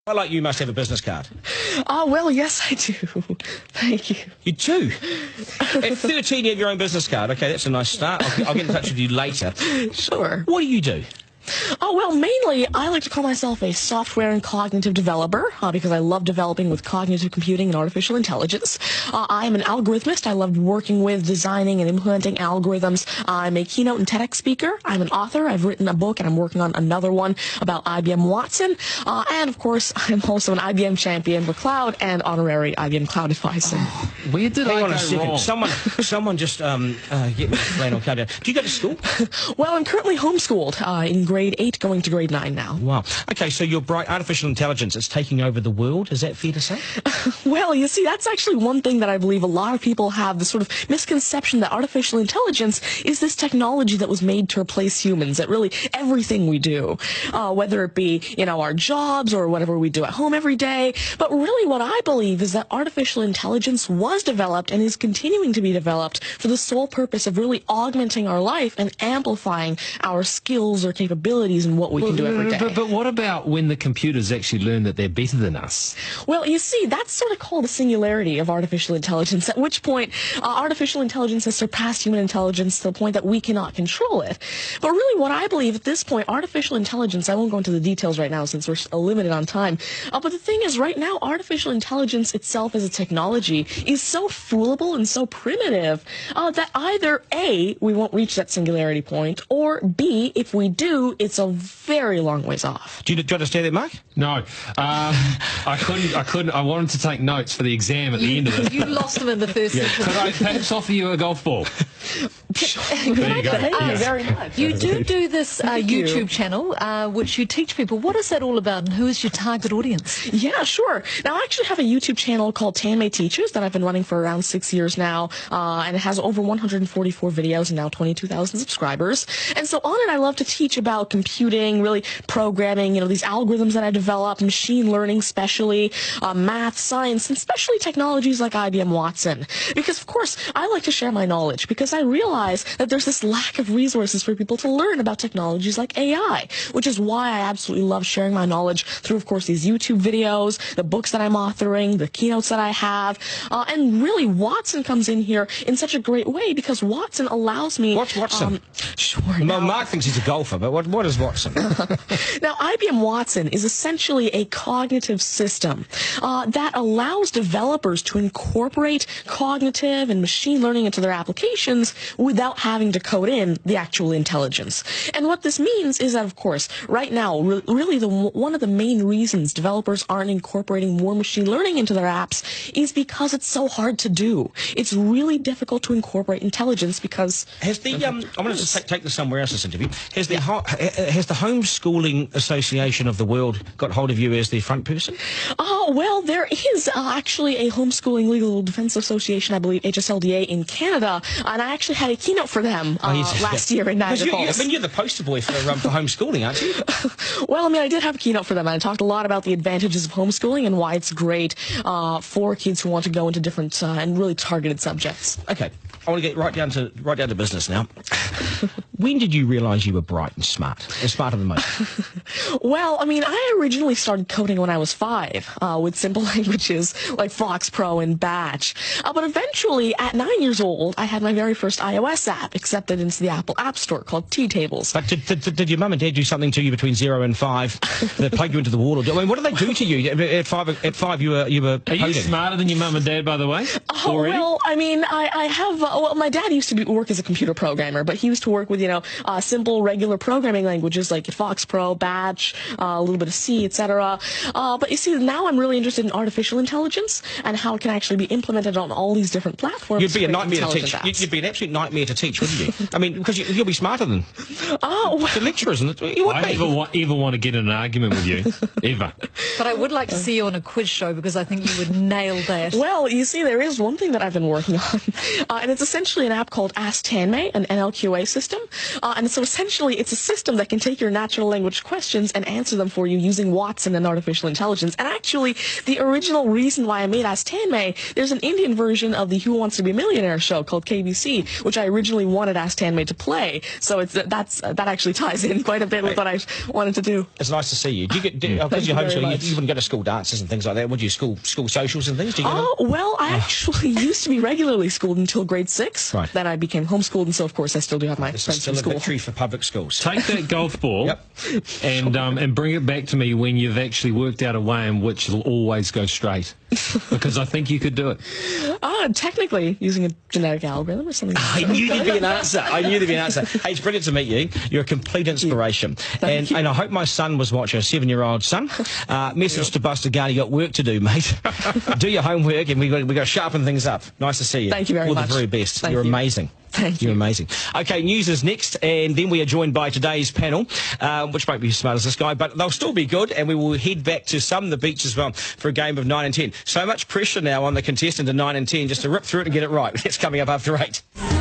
I like you must have a business card. Oh, well, yes, I do. Thank you. You do? At 13, you have your own business card. Okay, that's a nice start. I'll get in touch with you later. Sure. What do you do? Oh, well, mainly, I like to call myself a software and cognitive developer because I love developing with cognitive computing and artificial intelligence. I am an algorithmist. I love working with, designing, and implementing algorithms. I'm a keynote and TEDx speaker. I'm an author. I've written a book, and I'm working on another one about IBM Watson. And, of course, I'm also an IBM champion for cloud and honorary IBM cloud advisor. Where did I go wrong? Someone just get me flannel card down. Do you go to school? Well, I'm currently homeschooled in grade 8, going to grade 9 now. Wow. Okay, so you're bright. Artificial intelligence is taking over the world. Is that fair to say? Well, you see, that's actually one thing that I believe a lot of people have, the sort of misconception that artificial intelligence is this technology that was made to replace humans at really everything we do, whether it be, our jobs or whatever we do at home every day. But really what I believe is that artificial intelligence was developed and is continuing to be developed for the sole purpose of really augmenting our life and amplifying our skills or capabilities and what we can do every day. But what about when the computers actually learn that they're better than us? Well, you see, that's sort of called a singularity of artificial intelligence, at which point artificial intelligence has surpassed human intelligence to the point that we cannot control it. But really what I believe at this point, artificial intelligence, I won't go into the details right now since we're limited on time, but the thing is right now, artificial intelligence itself as a technology is so foolable and so primitive that either A, we won't reach that singularity point, or B, if we do, it's a very long ways off. Do you understand that, Mark? No. I couldn't. I wanted to take notes for the exam at the end of it. You lost them in the first sentence. Could I perhaps offer you a golf ball? There you go. Thank you very much. You do this YouTube channel, which you teach people. What is that all about, and who is your target audience? Yeah, sure. Now, I actually have a YouTube channel called Tanmay Teaches that I've been running for around 6 years now, and it has over 144 videos and now 22,000 subscribers. And so on it, I love to teach about computing, really programming, these algorithms that I develop, machine learning especially, math, science, and especially technologies like IBM Watson. Because, of course, I like to share my knowledge because I realize that there's this lack of resources for people to learn about technologies like AI, which is why I absolutely love sharing my knowledge through, of course, these YouTube videos, the books that I'm authoring, the keynotes that I have, and really Watson comes in here in such a great way because Watson allows me... What's Watson? Sure. Well, Mark thinks he's a golfer, but what is Watson? Now, IBM Watson is essentially a cognitive system that allows developers to incorporate cognitive and machine learning into their applications without having to code in the actual intelligence. And what this means is that, of course, right now, really one of the main reasons developers aren't incorporating more machine learning into their apps is because it's so hard to do. It's really difficult to incorporate intelligence because... Has the I'm going to take this somewhere else, this interview. Has the Homeschooling Association of the World got hold of you as their front person? Oh, well, there is actually a Homeschooling Legal Defense Association, I believe, HSLDA in Canada, and I actually had a keynote for them last year in Niagara Falls. You're the poster boy for homeschooling, aren't you? Well, I did have a keynote for them, and I talked a lot about the advantages of homeschooling and why it's great for kids who want to go into different and really targeted subjects. Okay, I want to get right down to business now. When did you realise you were bright and smart, and smarter than most? Well, I originally started coding when I was 5 with simple languages like Fox Pro and Batch. But eventually, at 9 years old, I had my very first iOS app accepted into the Apple App Store called T-Tables. But did your mum and dad do something to you between 0 and 5 that plugged you into the wall? What did they do to you? At 5 you were Are you smarter than your mum and dad, by the way? Well, I have... my dad used to work as a computer programmer, but he used to work with, simple, regular programming languages like Fox Pro, Batch, a little bit of C, etc. But you see, now I'm really interested in artificial intelligence and how it can actually be implemented on all these different platforms. You'd be a nightmare to teach. You'd be an absolute nightmare to teach, wouldn't you? Because you'll be smarter than the lecturers. I never want to get in an argument with you, ever. But I would like to see you on a quiz show because I think you would nail that. Well, you see, there is one thing that I've been working on, and it's essentially an app called Ask Tanmay, an NLQA system. And so essentially it's a system that can take your natural language questions and answer them for you using Watson and artificial intelligence. And actually, the original reason why I made Ask Tanmay, there's an Indian version of the Who Wants to Be a Millionaire show called KBC, which I originally wanted Ask Tanmay to play. So that actually ties in quite a bit with what I wanted to do. It's nice to see you. Do you get, because you're homeschooled, you wouldn't go to school dances and things like that, would you? School socials and things? Do you well, I actually used to be regularly schooled until grade 6. Right. Then I became homeschooled, and so of course I still do have my This is friends still from a school. victory for public schools. Take that golf ball and bring it back to me when you've actually worked out a way in which it'll always go straight. Because I think you could do it. Technically, using a genetic algorithm or something. I knew there'd be an answer. I knew there'd be an answer. Hey, it's brilliant to meet you. You're a complete inspiration. And I hope my son was watching, a 7-year-old son. Message to Buster Gardy, you got work to do, mate. Do your homework, and we got to sharpen things up. Nice to see you. Thank you very much. All the very best. Thank You're you. amazing. Thank you. You're amazing. Okay, news is next, and then we are joined by today's panel, which won't be as smart as this guy, but they'll still be good, and we will head back to some of the beach as well for a game of 9 and 10. So much pressure now on the contestant in 9 and 10 just to rip through it and get it right. It's coming up after 8.